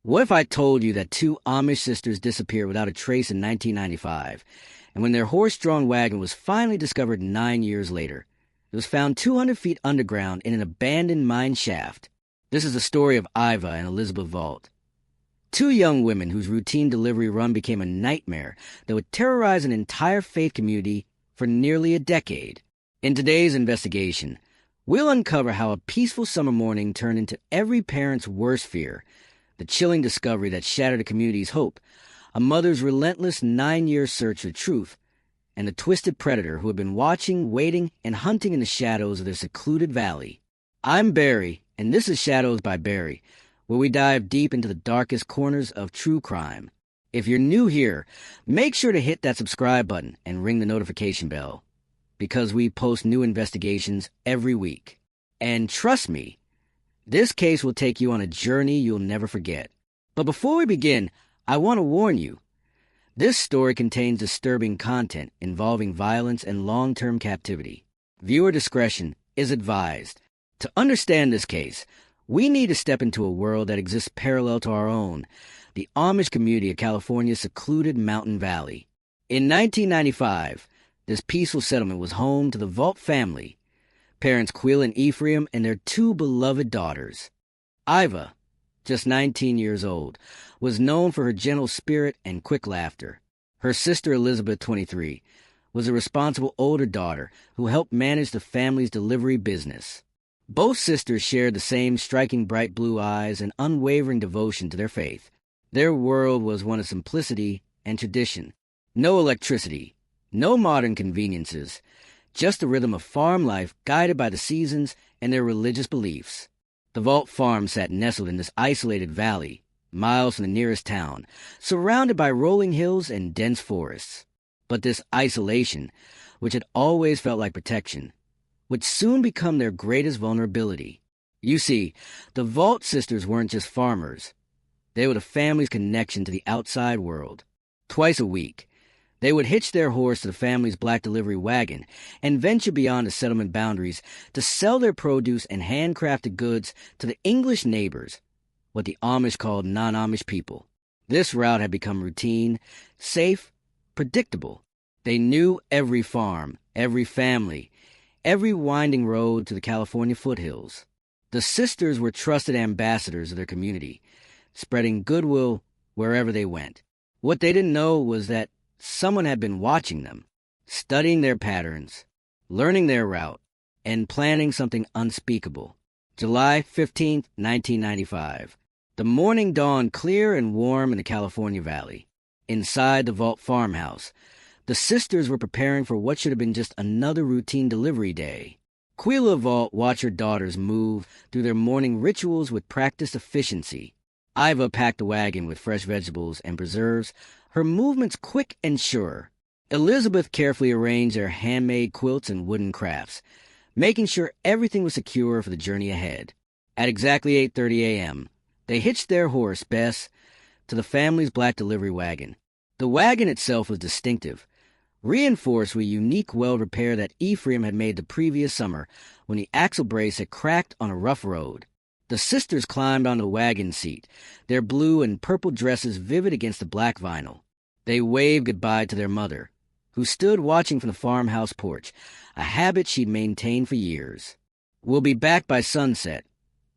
What if I told you that two Amish sisters disappeared without a trace in 1995, and when their horse-drawn wagon was finally discovered 9 years later, it was found 200 feet underground in an abandoned mine shaft? This is the story of Iva and Elizabeth Vault, two young women whose routine delivery run became a nightmare that would terrorize an entire faith community for nearly a decade. In today's investigation, we'll uncover how a peaceful summer morning turned into every parent's worst fear, the chilling discovery that shattered a community's hope, a mother's relentless 9-year search for truth, and the twisted predator who had been watching, waiting, and hunting in the shadows of their secluded valley. I'm Barry, and this is Shadows by Barry, where we dive deep into the darkest corners of true crime. If you're new here, make sure to hit that subscribe button and ring the notification bell, because we post new investigations every week. And trust me, this case will take you on a journey you'll never forget. But before we begin, I want to warn you. This story contains disturbing content involving violence and long-term captivity. Viewer discretion is advised. To understand this case, we need to step into a world that exists parallel to our own, the Amish community of California's secluded mountain valley. In 1995, this peaceful settlement was home to the Vault family, parents Quill and Ephraim, and their two beloved daughters. Iva, just 19 years old, was known for her gentle spirit and quick laughter. Her sister Elizabeth, 23, was a responsible older daughter who helped manage the family's delivery business. Both sisters shared the same striking bright blue eyes and unwavering devotion to their faith. Their world was one of simplicity and tradition. No electricity, no modern conveniences, just the rhythm of farm life guided by the seasons and their religious beliefs. The Vault farm sat nestled in this isolated valley, miles from the nearest town, surrounded by rolling hills and dense forests. But this isolation, which had always felt like protection, would soon become their greatest vulnerability. You see, the Vault sisters weren't just farmers. They were the family's connection to the outside world. Twice a week, they would hitch their horse to the family's black delivery wagon and venture beyond the settlement boundaries to sell their produce and handcrafted goods to the English neighbors, what the Amish called non-Amish people. This route had become routine, safe, predictable. They knew every farm, every family, every winding road to the California foothills. The sisters were trusted ambassadors of their community, spreading goodwill wherever they went. What they didn't know was that someone had been watching them, studying their patterns, learning their route, and planning something unspeakable. July 15th, 1995. The morning dawned clear and warm in the California Valley. Inside the Vault farmhouse, the sisters were preparing for what should have been just another routine delivery day. Quila Vault watched her daughters move through their morning rituals with practiced efficiency. Iva packed the wagon with fresh vegetables and preserves, her movements quick and sure. Elizabeth carefully arranged their handmade quilts and wooden crafts, making sure everything was secure for the journey ahead. At exactly 8:30 a.m., they hitched their horse, Bess, to the family's black delivery wagon. The wagon itself was distinctive, reinforced with a unique weld repair that Ephraim had made the previous summer when the axle brace had cracked on a rough road. The sisters climbed on the wagon seat, their blue and purple dresses vivid against the black vinyl. They waved goodbye to their mother, who stood watching from the farmhouse porch, a habit she'd maintained for years. "We'll be back by sunset,"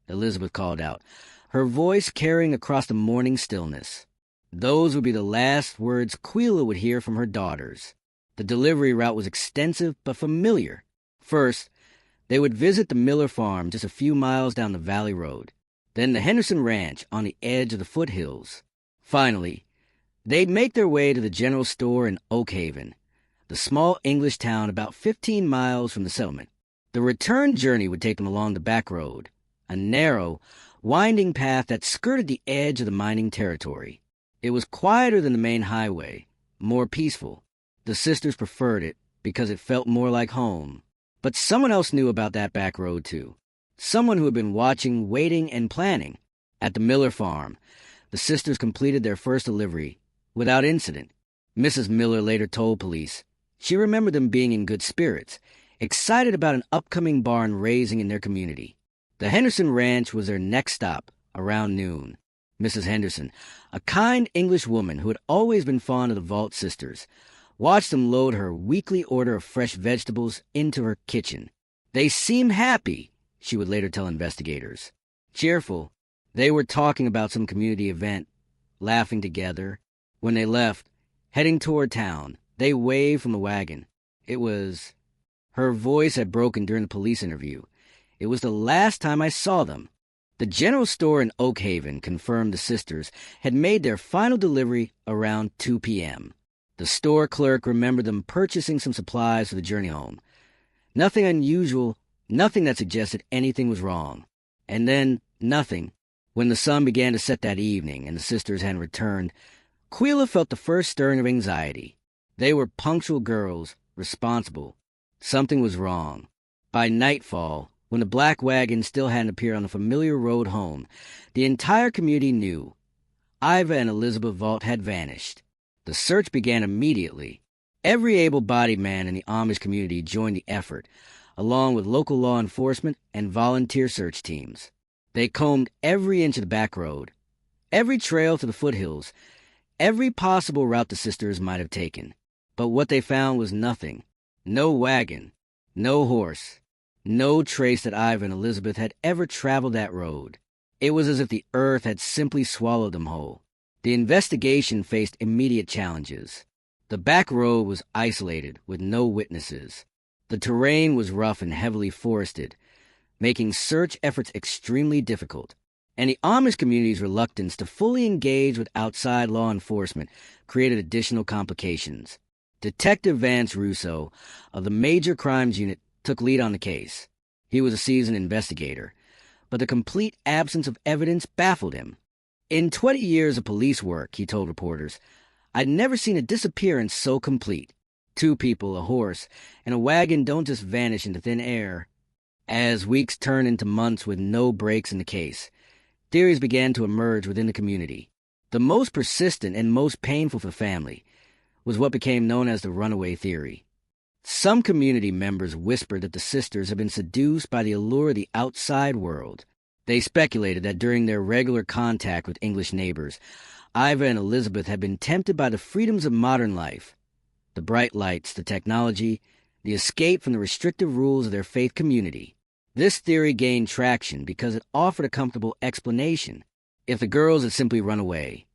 Elizabeth called out, her voice carrying across the morning stillness. Those would be the last words Quila would hear from her daughters. The delivery route was extensive but familiar. First, they would visit the Miller farm just a few miles down the valley road, then the Henderson Ranch on the edge of the foothills. Finally, they'd make their way to the general store in Oak Haven, the small English town about 15 miles from the settlement. The return journey would take them along the back road, a narrow, winding path that skirted the edge of the mining territory. It was quieter than the main highway, more peaceful. The sisters preferred it because it felt more like home. But someone else knew about that back road, too. Someone who had been watching, waiting, and planning. At the Miller farm, the sisters completed their first delivery without incident. Mrs. Miller later told police she remembered them being in good spirits, excited about an upcoming barn raising in their community. The Henderson Ranch was their next stop, around noon. Mrs. Henderson, a kind English woman who had always been fond of the Vault sisters, watched them load her weekly order of fresh vegetables into her kitchen. "They seem happy," she would later tell investigators. "Cheerful. They were talking about some community event, laughing together. When they left, heading toward town, they waved from the wagon. It was—" Her voice had broken during the police interview. "It was the last time I saw them." The general store in Oak Haven confirmed the sisters had made their final delivery around 2 p.m. The store clerk remembered them purchasing some supplies for the journey home. Nothing unusual, nothing that suggested anything was wrong. And then, nothing. When the sun began to set that evening and the sisters hadn't returned, Quila felt the first stirring of anxiety. They were punctual girls, responsible. Something was wrong. By nightfall, when the black wagon still hadn't appeared on the familiar road home, the entire community knew. Iva and Elizabeth Vault had vanished. The search began immediately. Every able-bodied man in the Amish community joined the effort, along with local law enforcement and volunteer search teams. They combed every inch of the back road, every trail to the foothills, every possible route the sisters might have taken. But what they found was nothing. No wagon, no horse, no trace that Iva and Elizabeth had ever traveled that road. It was as if the earth had simply swallowed them whole. The investigation faced immediate challenges. The back road was isolated, with no witnesses. The terrain was rough and heavily forested, making search efforts extremely difficult. And the Amish community's reluctance to fully engage with outside law enforcement created additional complications. Detective Vance Russo of the Major Crimes Unit took lead on the case. He was a seasoned investigator, but the complete absence of evidence baffled him. "In 20 years of police work," he told reporters, "I'd never seen a disappearance so complete. 2 people, a horse, and a wagon don't just vanish into thin air." As weeks turned into months with no breaks in the case, theories began to emerge within the community. The most persistent and most painful for the family was what became known as the runaway theory. Some community members whispered that the sisters had been seduced by the allure of the outside world. They speculated that during their regular contact with English neighbors, Iva and Elizabeth had been tempted by the freedoms of modern life, the bright lights, the technology, the escape from the restrictive rules of their faith community. This theory gained traction because it offered a comfortable explanation. If the girls had simply run away,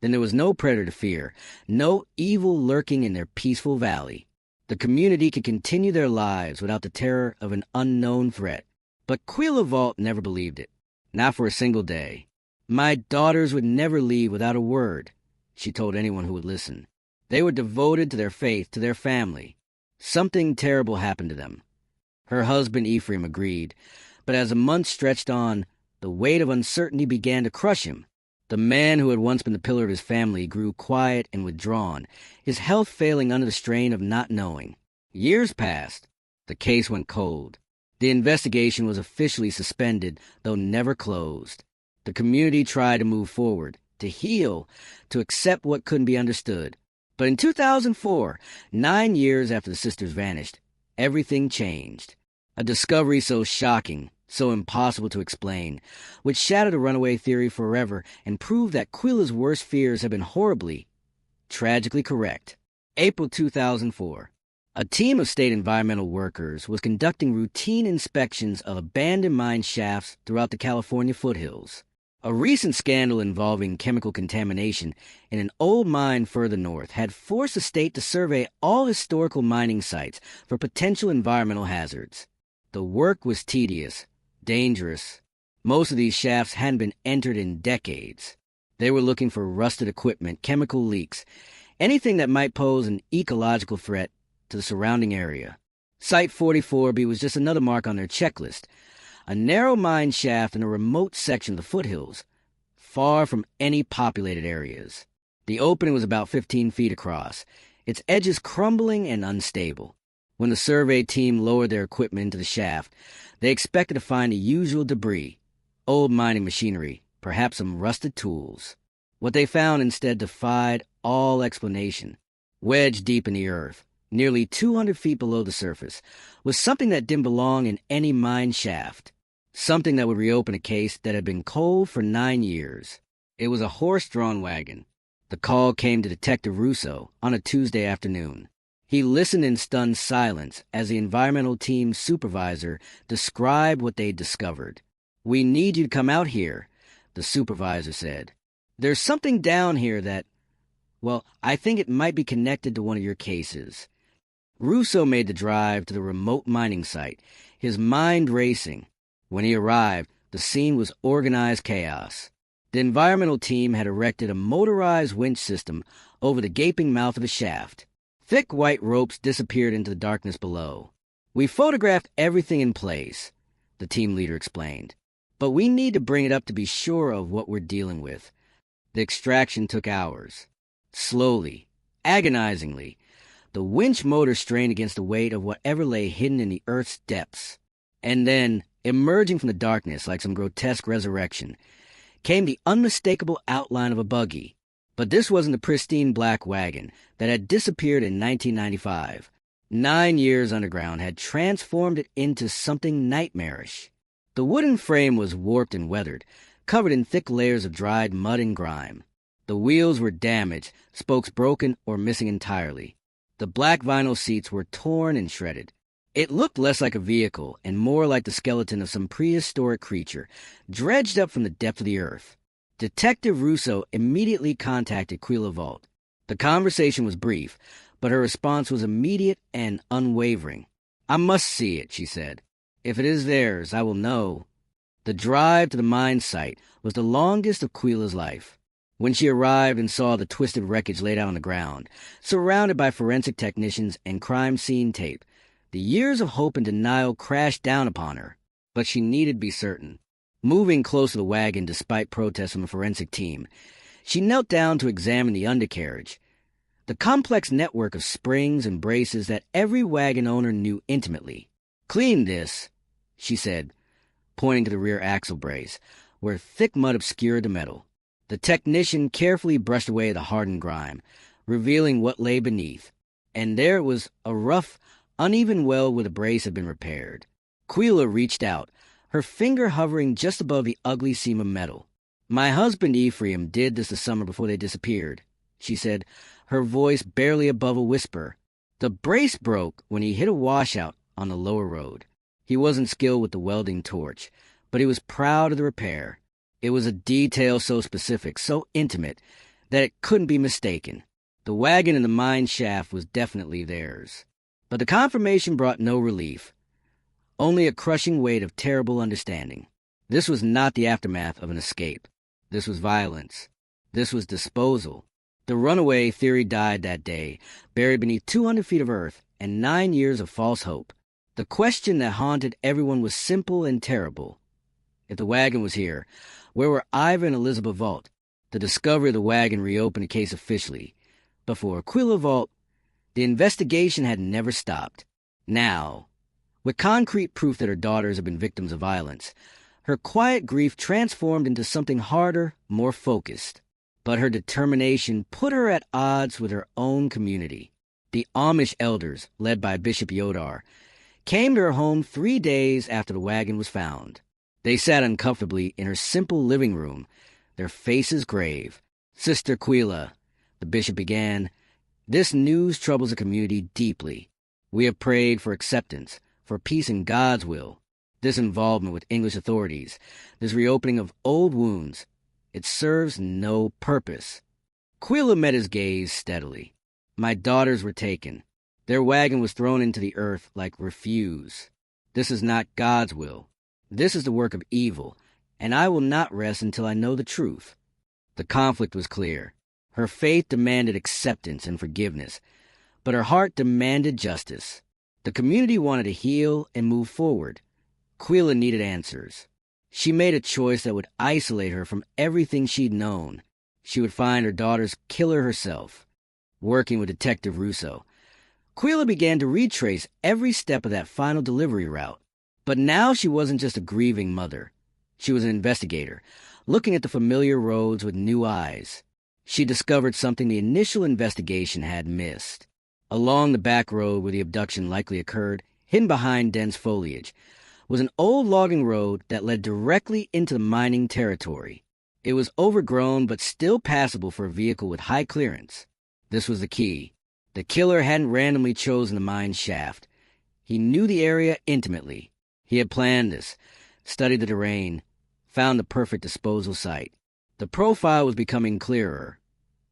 then there was no predator to fear, no evil lurking in their peaceful valley. The community could continue their lives without the terror of an unknown threat. But Quila Vault never believed it. Not for a single day. "My daughters would never leave without a word," she told anyone who would listen. They were devoted to their faith, to their family. Something terrible happened to them. Her husband Ephraim agreed, but as the months stretched on, the weight of uncertainty began to crush him. The man who had once been the pillar of his family grew quiet and withdrawn, his health failing under the strain of not knowing. Years passed. The case went cold. The investigation was officially suspended, though never closed. The community tried to move forward, to heal, to accept what couldn't be understood. But in 2004, 9 years after the sisters vanished, everything changed. A discovery so shocking, so impossible to explain, would shatter the runaway theory forever and prove that Quila's worst fears had been horribly, tragically correct. April 2004. A team of state environmental workers was conducting routine inspections of abandoned mine shafts throughout the California foothills. A recent scandal involving chemical contamination in an old mine further north had forced the state to survey all historical mining sites for potential environmental hazards. The work was tedious, dangerous. Most of these shafts hadn't been entered in decades. They were looking for rusted equipment, chemical leaks, anything that might pose an ecological threat to the surrounding area. Site 44B was just another mark on their checklist. A narrow mine shaft in a remote section of the foothills, far from any populated areas. The opening was about 15 feet across, its edges crumbling and unstable. When the survey team lowered their equipment into the shaft, they expected to find the usual debris, old mining machinery, perhaps some rusted tools. What they found instead defied all explanation. Wedged deep in the earth, nearly 200 feet below the surface, was something that didn't belong in any mine shaft. Something that would reopen a case that had been cold for 9 years. It was a horse-drawn wagon. The call came to Detective Russo on a Tuesday afternoon. He listened in stunned silence as the environmental team's supervisor described what they'd discovered. "We need you to come out here," the supervisor said. "There's something down here that, well, I think it might be connected to one of your cases." Russo made the drive to the remote mining site, his mind racing. When he arrived, the scene was organized chaos. The environmental team had erected a motorized winch system over the gaping mouth of a shaft. Thick white ropes disappeared into the darkness below. "We photographed everything in place," the team leader explained. "But we need to bring it up to be sure of what we're dealing with." The extraction took hours. Slowly, agonizingly, the winch motor strained against the weight of whatever lay hidden in the Earth's depths. And then, emerging from the darkness like some grotesque resurrection, came the unmistakable outline of a buggy. But this wasn't the pristine black wagon that had disappeared in 1995. 9 years underground had transformed it into something nightmarish. The wooden frame was warped and weathered, covered in thick layers of dried mud and grime. The wheels were damaged, spokes broken or missing entirely. The black vinyl seats were torn and shredded. It looked less like a vehicle and more like the skeleton of some prehistoric creature, dredged up from the depth of the earth. Detective Russo immediately contacted Quila Vault. The conversation was brief, but her response was immediate and unwavering. "I must see it," she said. "If it is theirs, I will know." The drive to the mine site was the longest of Quila's life. When she arrived and saw the twisted wreckage laid out on the ground, surrounded by forensic technicians and crime scene tape, the years of hope and denial crashed down upon her. But she needed to be certain. Moving close to the wagon despite protests from the forensic team, she knelt down to examine the undercarriage. The complex network of springs and braces that every wagon owner knew intimately. "Clean this," she said, pointing to the rear axle brace, where thick mud obscured the metal. The technician carefully brushed away the hardened grime, revealing what lay beneath. And there was a rough, uneven weld where the brace had been repaired. Quila reached out, her finger hovering just above the ugly seam of metal. "My husband Ephraim did this the summer before they disappeared," she said, her voice barely above a whisper. "The brace broke when he hit a washout on the lower road. He wasn't skilled with the welding torch, but he was proud of the repair. It was a detail so specific, so intimate, that it couldn't be mistaken. The wagon in the mine shaft was definitely theirs." But the confirmation brought no relief, only a crushing weight of terrible understanding. This was not the aftermath of an escape. This was violence. This was disposal. The runaway theory died that day, buried beneath 200 feet of earth and 9 years of false hope. The question that haunted everyone was simple and terrible. If the wagon was here, where were Ivor and Elizabeth Vault? The discovery of the wagon reopened the case officially. But for Aquila Vault, the investigation had never stopped. Now, with concrete proof that her daughters had been victims of violence, her quiet grief transformed into something harder, more focused. But her determination put her at odds with her own community. The Amish elders, led by Bishop Yodar, came to her home 3 days after the wagon was found. They sat uncomfortably in her simple living room, their faces grave. "Sister Quila," the bishop began, "this news troubles the community deeply. We have prayed for acceptance, for peace in God's will. This involvement with English authorities, this reopening of old wounds, it serves no purpose." Quila met his gaze steadily. "My daughters were taken. Their wagon was thrown into the earth like refuse. This is not God's will. This is the work of evil, and I will not rest until I know the truth." The conflict was clear. Her faith demanded acceptance and forgiveness, but her heart demanded justice. The community wanted to heal and move forward. Quila needed answers. She made a choice that would isolate her from everything she'd known. She would find her daughter's killer herself. Working with Detective Russo, Quila began to retrace every step of that final delivery route. But now she wasn't just a grieving mother. She was an investigator, looking at the familiar roads with new eyes. She discovered something the initial investigation had missed. Along the back road where the abduction likely occurred, hidden behind dense foliage, was an old logging road that led directly into the mining territory. It was overgrown but still passable for a vehicle with high clearance. This was the key. The killer hadn't randomly chosen the mine's shaft. He knew the area intimately. He had planned this, studied the terrain, found the perfect disposal site. The profile was becoming clearer.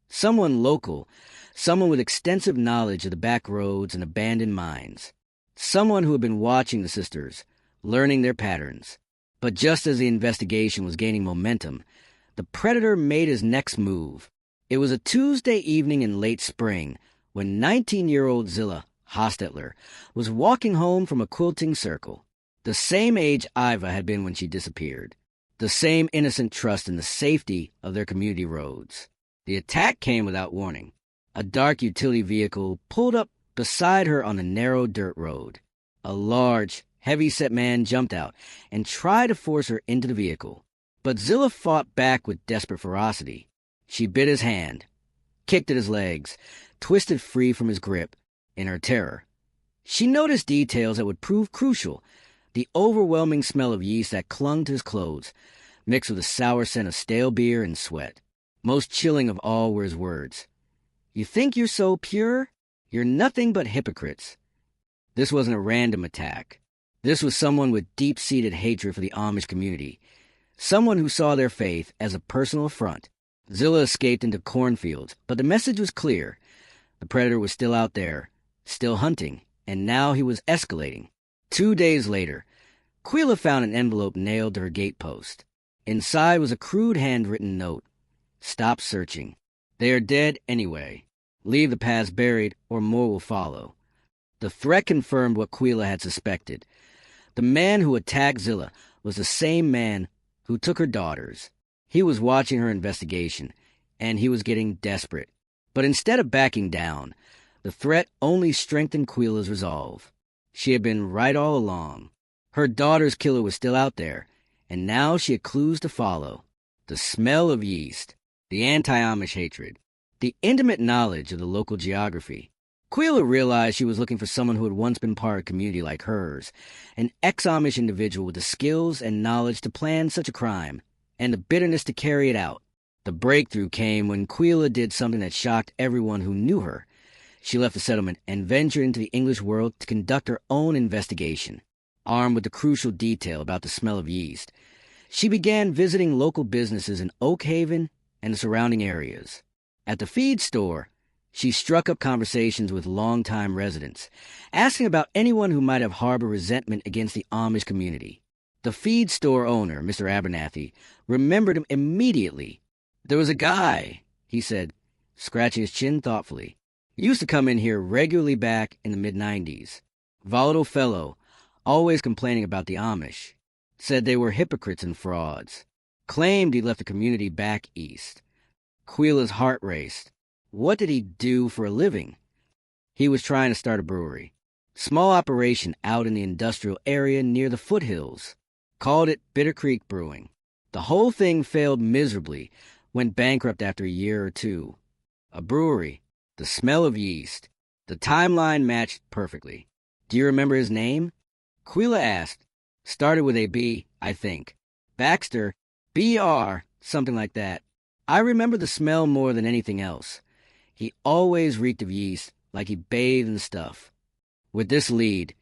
Someone local, someone with extensive knowledge of the back roads and abandoned mines. Someone who had been watching the sisters, learning their patterns. But just as the investigation was gaining momentum, the predator made his next move. It was a Tuesday evening in late spring when 19-year-old Zilla Hostetler was walking home from a quilting circle. The same age Iva had been when she disappeared. The same innocent trust in the safety of their community roads. The attack came without warning. A dark utility vehicle pulled up beside her on a narrow dirt road. A large, heavy-set man jumped out and tried to force her into the vehicle. But Zilla fought back with desperate ferocity. She bit his hand, kicked at his legs, twisted free from his grip. In her terror, she noticed details that would prove crucial. The overwhelming smell of yeast that clung to his clothes, mixed with the sour scent of stale beer and sweat. Most chilling of all were his words. "You think you're so pure? You're nothing but hypocrites." This wasn't a random attack. This was someone with deep-seated hatred for the Amish community. Someone who saw their faith as a personal affront. Zilla escaped into cornfields, but the message was clear. The predator was still out there, still hunting, and now he was escalating. 2 days later, Quila found an envelope nailed to her gatepost. Inside was a crude handwritten note. "Stop searching. They are dead anyway. Leave the past buried, or more will follow." The threat confirmed what Quila had suspected. The man who attacked Zilla was the same man who took her daughters. He was watching her investigation, and he was getting desperate. But instead of backing down, the threat only strengthened Quila's resolve. She had been right all along. Her daughter's killer was still out there, and now she had clues to follow. The smell of yeast, the anti-Amish hatred, the intimate knowledge of the local geography. Quila realized she was looking for someone who had once been part of a community like hers, an ex-Amish individual with the skills and knowledge to plan such a crime, and the bitterness to carry it out. The breakthrough came when Quila did something that shocked everyone who knew her. She left the settlement and ventured into the English world to conduct her own investigation. Armed with the crucial detail about the smell of yeast, she began visiting local businesses in Oak Haven and the surrounding areas. At the feed store, she struck up conversations with longtime residents, asking about anyone who might have harbored resentment against the Amish community. The feed store owner, Mr. Abernathy, remembered him immediately. "There was a guy," he said, scratching his chin thoughtfully. "He used to come in here regularly back in the mid-90s. Volatile fellow, always complaining about the Amish. Said they were hypocrites and frauds. Claimed he left the community back east." Quila's heart raced. What did he do for a living? He was trying to start a brewery. Small operation out in the industrial area near the foothills. Called it Bitter Creek Brewing. The whole thing failed miserably, went bankrupt after a year or two. A brewery, the smell of yeast. The timeline matched perfectly. "Do you remember his name?" Quila asked. "Started with a B, I think. Baxter, B-R, something like that. I remember the smell more than anything else. He always reeked of yeast, like he bathed in stuff." With this lead,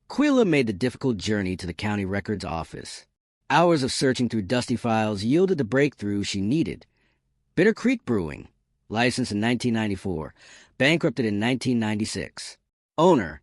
Quila made the difficult journey to the county records office. Hours of searching through dusty files yielded the breakthrough she needed. Bitter Creek Brewing, licensed in 1994, bankrupted in 1996. Owner,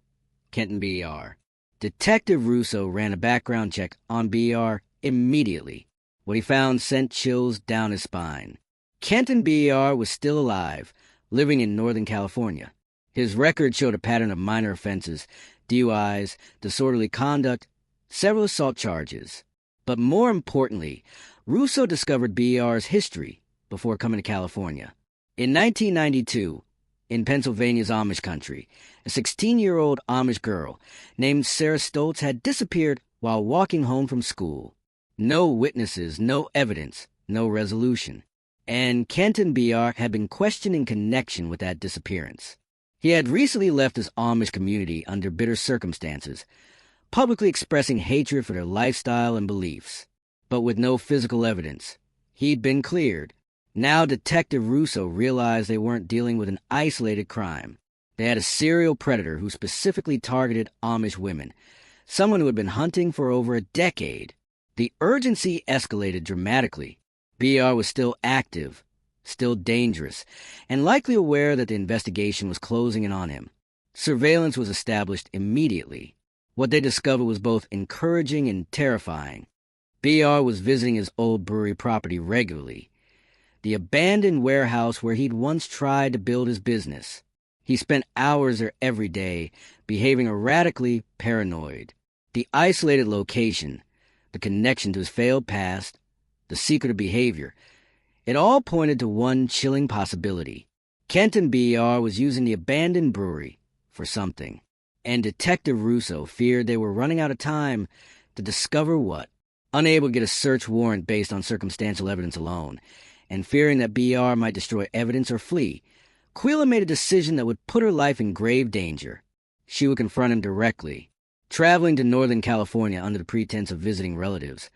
Kenton B.R. Detective Russo ran a background check on B.R. immediately. What he found sent chills down his spine. Kenton B.R. was still alive, living in Northern California. His record showed a pattern of minor offenses, DUIs, disorderly conduct, several assault charges. But more importantly, Russo discovered B.R.'s history before coming to California. In 1992, in Pennsylvania's Amish country, a 16-year-old Amish girl named Sarah Stoltz had disappeared while walking home from school. No witnesses, no evidence, no resolution. And Kenton B.R. had been questioned in connection with that disappearance. He had recently left his Amish community under bitter circumstances, publicly expressing hatred for their lifestyle and beliefs. But with no physical evidence, He'd been cleared. Now Detective Russo realized they weren't dealing with an isolated crime. They had a serial predator who specifically targeted Amish women, someone who had been hunting for over a decade. The urgency escalated dramatically. BR was still active, still dangerous, and likely aware that the investigation was closing in on him. Surveillance was established immediately. What they discovered was both encouraging and terrifying. BR was visiting his old brewery property regularly, the abandoned warehouse where he'd once tried to build his business. He spent hours there every day, behaving erratically paranoid. The isolated location, the connection to his failed past, the secretive behavior, it all pointed to one chilling possibility. Kenton BR was using the abandoned brewery for something, and Detective Russo feared they were running out of time to discover what. Unable to get a search warrant based on circumstantial evidence alone, and fearing that BR might destroy evidence or flee, Quila made a decision that would put her life in grave danger. She would confront him directly. Traveling to Northern California under the pretense of visiting relatives,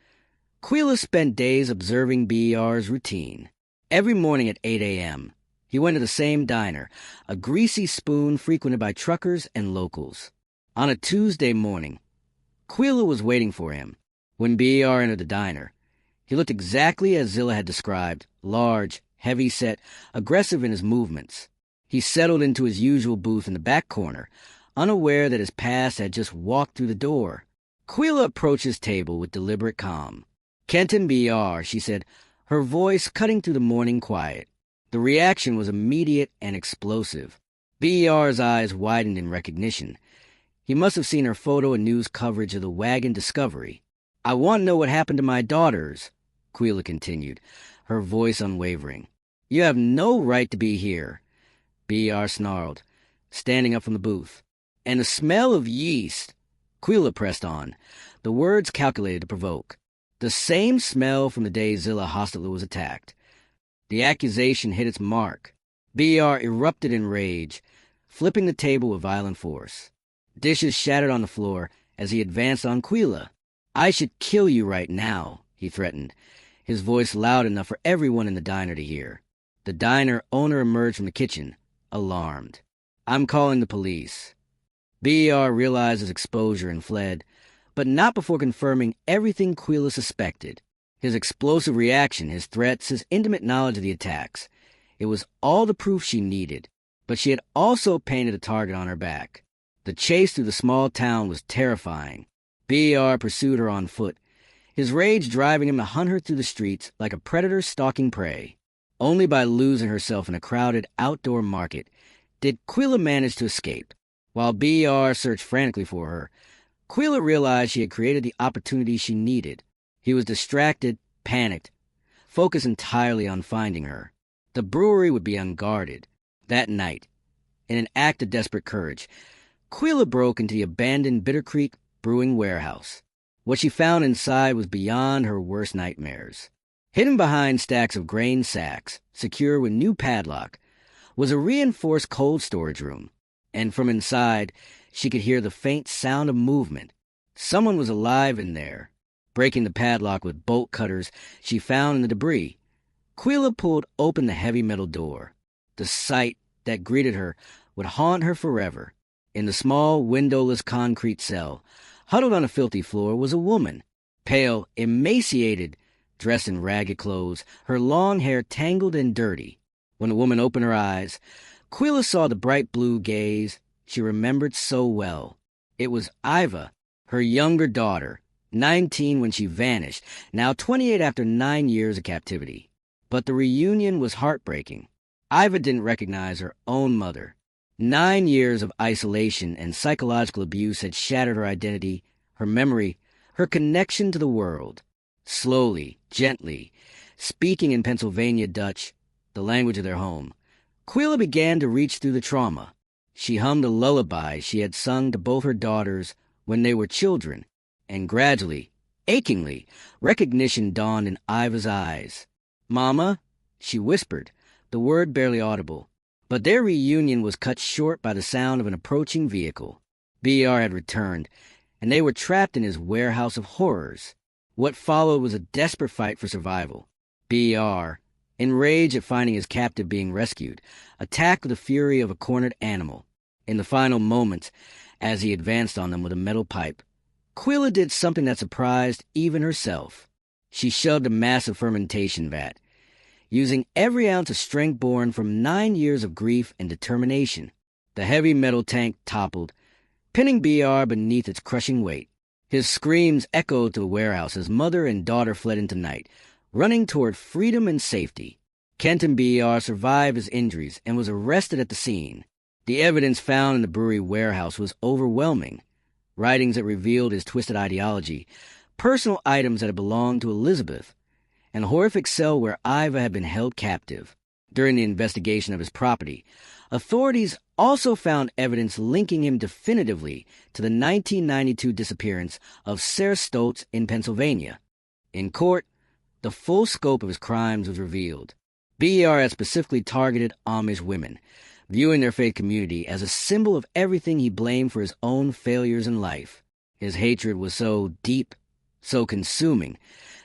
Quila spent days observing BR's routine. Every morning at 8 a.m., he went to the same diner, a greasy spoon frequented by truckers and locals. On a Tuesday morning, Quila was waiting for him. When BR entered the diner, he looked exactly as Zilla had described, large, heavy-set, aggressive in his movements. He settled into his usual booth in the back corner, unaware that his past had just walked through the door. Quila approached his table with deliberate calm. "Kenton BR," she said, her voice cutting through the morning quiet. The reaction was immediate and explosive. BR's eyes widened in recognition. He must have seen her photo and news coverage of the Wagon discovery. "I want to know what happened to my daughters," Quila continued, her voice unwavering. "You have no right to be here," BR snarled, standing up from the booth. "And the smell of yeast," Quila pressed on, the words calculated to provoke. "The same smell from the day Zilla Hostetler was attacked." The accusation hit its mark. BR erupted in rage, flipping the table with violent force. Dishes shattered on the floor as he advanced on Quila. "I should kill you right now," he threatened, his voice loud enough for everyone in the diner to hear. The diner owner emerged from the kitchen, alarmed. "I'm calling the police." BR realized his exposure and fled, but not before confirming everything Quila suspected. His explosive reaction, his threats, his intimate knowledge of the attacks. It was all the proof she needed, but she had also painted a target on her back. The chase through the small town was terrifying. BR pursued her on foot, his rage driving him to hunt her through the streets like a predator stalking prey. Only by losing herself in a crowded outdoor market did Quila manage to escape. While BR searched frantically for her, Quila realized she had created the opportunity she needed. He was distracted, panicked, focused entirely on finding her. The brewery would be unguarded. That night, in an act of desperate courage, Quila broke into the abandoned Bitter Creek brewing warehouse. What she found inside was beyond her worst nightmares. Hidden behind stacks of grain sacks, secure with new padlock, was a reinforced cold storage room. And from inside, she could hear the faint sound of movement. Someone was alive in there. Breaking the padlock with bolt cutters she found in the debris, Quila pulled open the heavy metal door. The sight that greeted her would haunt her forever. In the small, windowless concrete cell, huddled on a filthy floor, was a woman, pale, emaciated, dressed in ragged clothes, her long hair tangled and dirty. When the woman opened her eyes, Quila saw the bright blue gaze she remembered so well. It was Iva, her younger daughter, 19 when she vanished, now 28 after 9 years of captivity. But the reunion was heartbreaking. Iva didn't recognize her own mother. 9 years of isolation and psychological abuse had shattered her identity, her memory, her connection to the world. Slowly, gently, speaking in Pennsylvania Dutch, the language of their home, Quila began to reach through the trauma. She hummed a lullaby she had sung to both her daughters when they were children, and gradually, achingly, recognition dawned in Iva's eyes. "Mama," she whispered, the word barely audible. But their reunion was cut short by the sound of an approaching vehicle. BR had returned, and they were trapped in his warehouse of horrors. What followed was a desperate fight for survival. BR, enraged at finding his captive being rescued, attacked with the fury of a cornered animal. In the final moments, as he advanced on them with a metal pipe, Quilla did something that surprised even herself. She shoved a massive fermentation vat, using every ounce of strength born from 9 years of grief and determination. The heavy metal tank toppled, pinning BR beneath its crushing weight. His screams echoed to the warehouse as mother and daughter fled into night, running toward freedom and safety. Kenton BR survived his injuries and was arrested at the scene. The evidence found in the brewery warehouse was overwhelming. Writings that revealed his twisted ideology, personal items that had belonged to Elizabeth, and a horrific cell where Iva had been held captive. During the investigation of his property, authorities also found evidence linking him definitively to the 1992 disappearance of Sarah Stoltz in Pennsylvania. In court, the full scope of his crimes was revealed. BER had specifically targeted Amish women, viewing their faith community as a symbol of everything he blamed for his own failures in life. His hatred was so deep, so consuming,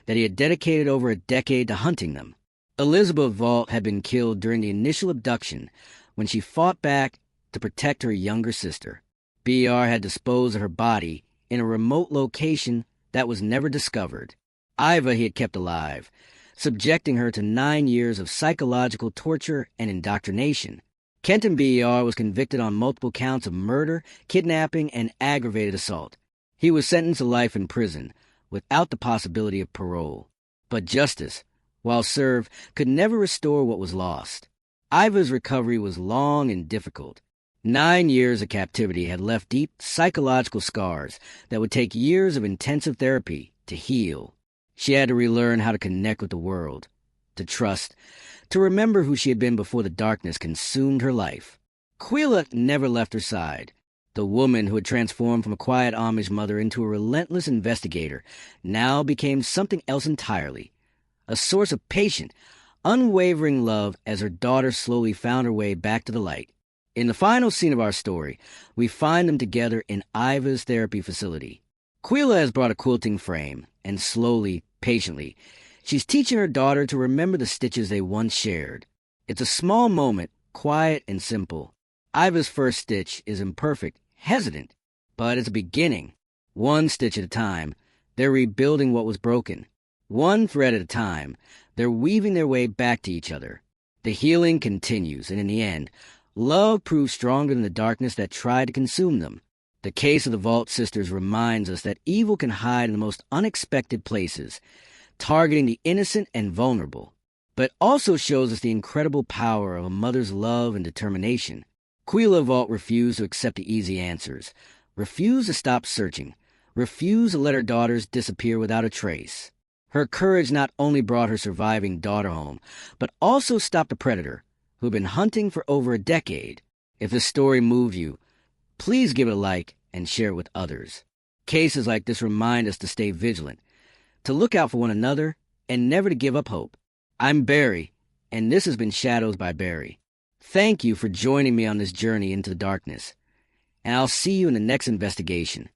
that he had dedicated over a decade to hunting them. Elizabeth Vault had been killed during the initial abduction when she fought back to protect her younger sister. BR had disposed of her body in a remote location that was never discovered. Iva he had kept alive, subjecting her to 9 years of psychological torture and indoctrination. Kenton BR was convicted on multiple counts of murder, kidnapping, and aggravated assault. He was sentenced to life in prison, without the possibility of parole. But justice, while served, could never restore what was lost. Iva's recovery was long and difficult. 9 years of captivity had left deep psychological scars that would take years of intensive therapy to heal. She had to relearn how to connect with the world, to trust, to remember who she had been before the darkness consumed her life. Quilla never left her side. The woman who had transformed from a quiet Amish mother into a relentless investigator now became something else entirely, a source of patient, unwavering love as her daughter slowly found her way back to the light. In the final scene of our story, we find them together in Iva's therapy facility. Quilla has brought a quilting frame, and slowly, patiently, she's teaching her daughter to remember the stitches they once shared. It's a small moment, quiet and simple. Iva's first stitch is imperfect, hesitant, but it's a beginning. One stitch at a time, they're rebuilding what was broken. One thread at a time, they're weaving their way back to each other. The healing continues, and in the end, love proves stronger than the darkness that tried to consume them. The case of the Vault sisters reminds us that evil can hide in the most unexpected places, targeting the innocent and vulnerable, but also shows us the incredible power of a mother's love and determination. Quilla Vault refused to accept the easy answers, refused to stop searching, refused to let her daughters disappear without a trace. Her courage not only brought her surviving daughter home, but also stopped a predator who had been hunting for over a decade. If this story moved you, please give it a like and share it with others. Cases like this remind us to stay vigilant, to look out for one another, and never to give up hope. I'm Barry, and this has been Shadows by Barry. Thank you for joining me on this journey into the darkness, and I'll see you in the next investigation.